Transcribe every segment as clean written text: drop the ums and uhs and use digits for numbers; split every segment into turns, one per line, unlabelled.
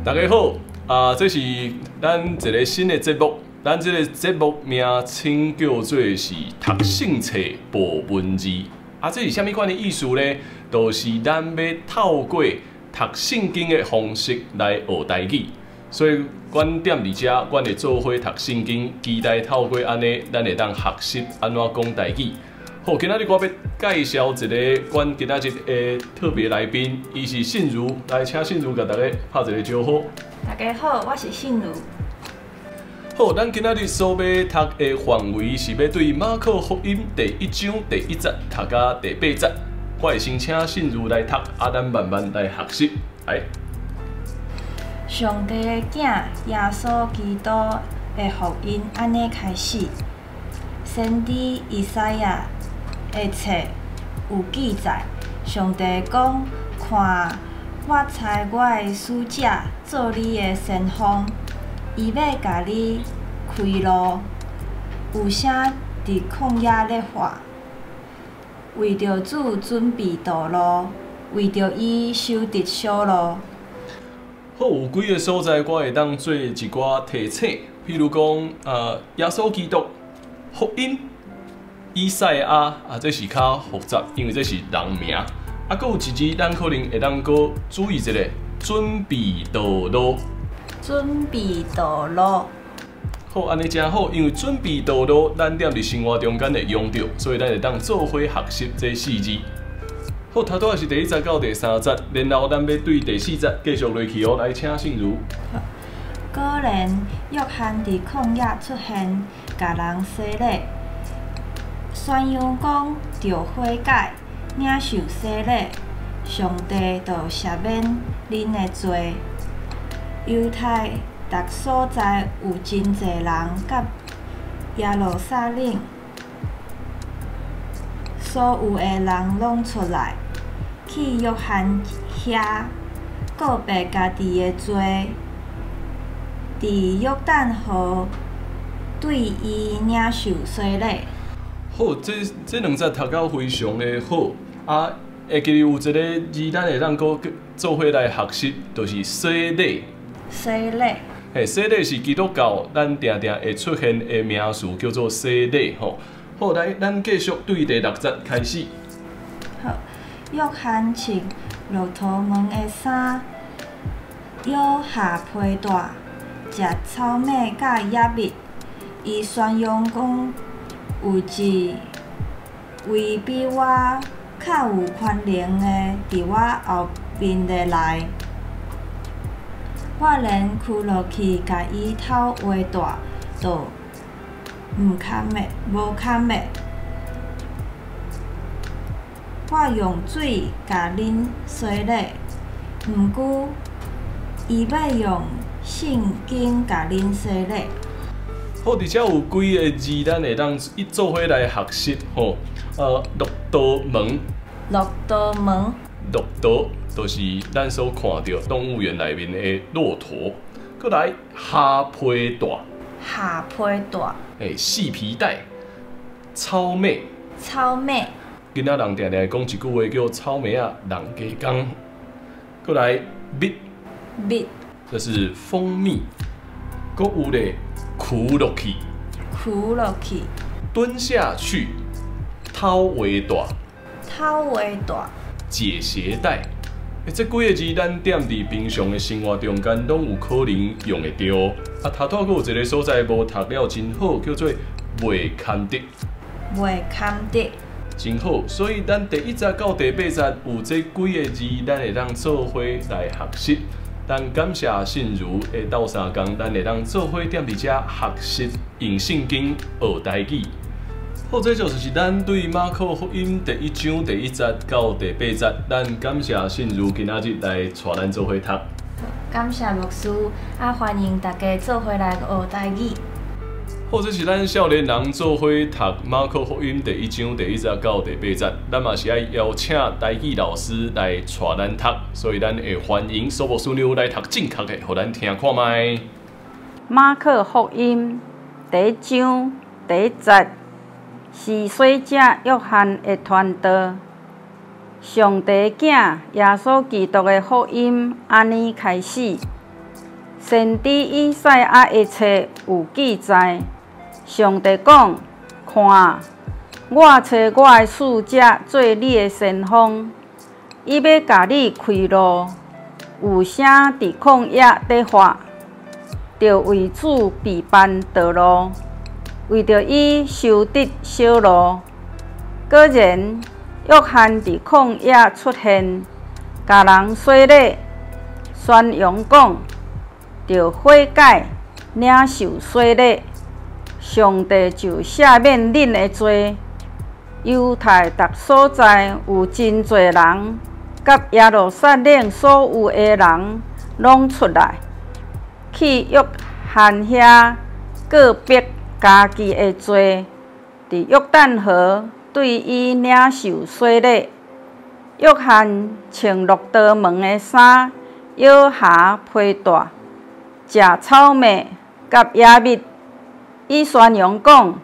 大家好，这是咱一个新的节目，咱这个节目名称叫做是读性册部文字。这是啥物款的意思呢？就是咱要透过读圣经的方式来学台语。所以，阮踮伫遮，阮会做伙读圣经，期待透过安尼，咱会当学习安怎讲台语。好，今仔日我要介绍一个阮今仔日的特别来宾，伊是信如，来请信如甲大家拍一个招呼。
大家好，我是信如。
好，咱今仔日所要读的范围是要对马可福音第1章第1节读到第8节。我会先请信如来读，咱慢慢来学习。来，
上帝的囝耶稣基督的福音安尼开始，先知以赛亚的册有记载，上帝讲：看，我差我的使者做你的先锋，伊要甲你开路。有啥伫旷野咧话？为着主准备道路，为着伊修直小路。
好，有几个所在我会当做一寡提醒，譬如讲，耶稣基督福音。以赛亚这是较复杂，因为这是人名。搁有一字，咱可能会当搁注意一下，准备道路。
准备道路。
好，安尼真好，因为准备道路，咱踮伫生活中间会用到，所以咱会当做伙学习这4字。好，头拄也是第1节到第3节，然后咱要对第4节继续落去哦。来，请信如。
果然，约翰伫旷野出现，甲人洗礼。宣扬讲着悔改，领受洗礼，上帝就赦免恁的罪。犹太逐所在有真侪人，甲耶路撒冷所有的人拢出来，去约翰遐告白家己的罪，伫约旦河对伊领受洗礼。
好，这2节读到非常的好。会记有一个字，咱会当搁做伙来学习，就是洗礼。
洗礼。
洗礼是基督教咱常常会出现的名词，叫做洗礼。好，来，咱继续对第6节开始。
好，约翰穿骆驼毛的衫，腰下披带，食草莓甲野蜜。伊宣扬讲。有一位比我较有权能的伫我后面的来，我连屈落去，甲伊头画大，就无堪的。我用水甲恁洗礼，毋久伊要用圣经甲恁洗礼。
好，而且有几个字，咱会当做伙来学习。骆驼毛。
骆驼毛。
骆驼就是咱所看到动物园内面的骆驼。再来，下皮带。
下皮带。
细皮带。草莓。
草莓。
囡仔人常常讲一句话叫草莓啊，人加工。再来，蜜。
蜜。
这是蜂蜜。搁有咧。屈落去，蹲下去，头围大，解鞋带。这几个字，咱踮伫平常的生活中间，拢有可能用得到。头拄有一个所在无读了真好，叫做袂堪得。真好，所以咱第1节到第8节有这几个字，咱会当做伙来学习。咱感谢信如的斗相共，咱会当做伙踮伫遮学习用圣经学台语。好，这就是咱对马可福音第1章第1节到第8节，咱感谢信如今仔日来带咱做伙读。
感谢牧师，欢迎大家做伙来学台语。
或者是咱少年人做伙读马可福音第1章第1节到第8节，咱嘛是爱邀请台语老师来带咱读，所以咱会欢迎所有师娘来读正确的，互咱听看卖。
马可福音第1章第1节是洗者约翰的传道，上帝囝耶稣基督的福音安尼开始。先知以赛亚的册有记载，上帝讲：看，我找我的使者做你的先锋，伊要甲你开路。有声伫旷野在发，着为主备办道路，为着伊修直小路。果然，约翰伫旷野出现，甲人洗礼，宣扬讲，着悔改，领受洗礼，上帝就赦免恁的罪。犹太逐所在有真侪人，甲耶路撒冷所有的人，拢出来去约翰遐告别家己的罪，伫约旦河对伊领受洗礼。约翰穿骆驼毛的衫，摇鞋披带，食草莓甲野蜜。伊宣扬讲，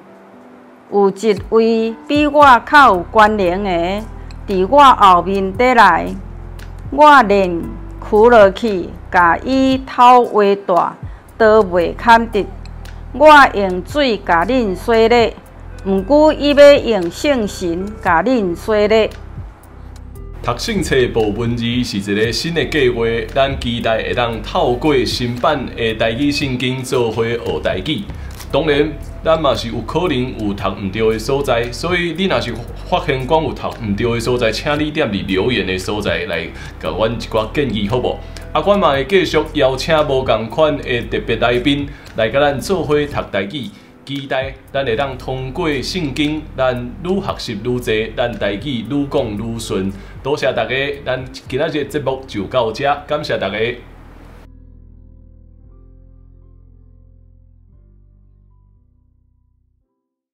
有一位比我较有权能的，伫我后面得来，我连跍落去，甲伊头划大，都袂砍得。我用水甲恁洗礼，毋过伊要用圣神甲恁洗礼。
读圣册部文字是一个新的计划，咱期待会当透过新版的台语圣经做伙学台语。当然，咱嘛是有可能有读毋对的所在，所以你若是发现讲有读毋对的所在，请你点入留言的所在来甲阮一寡建议，好无？阮嘛会继续邀请无共款的特别来宾来甲咱做伙读台语。期待咱会当通过圣经，咱愈学习愈济，咱台语愈讲愈顺。多谢大家，咱今仔日节目就到这，感谢大家。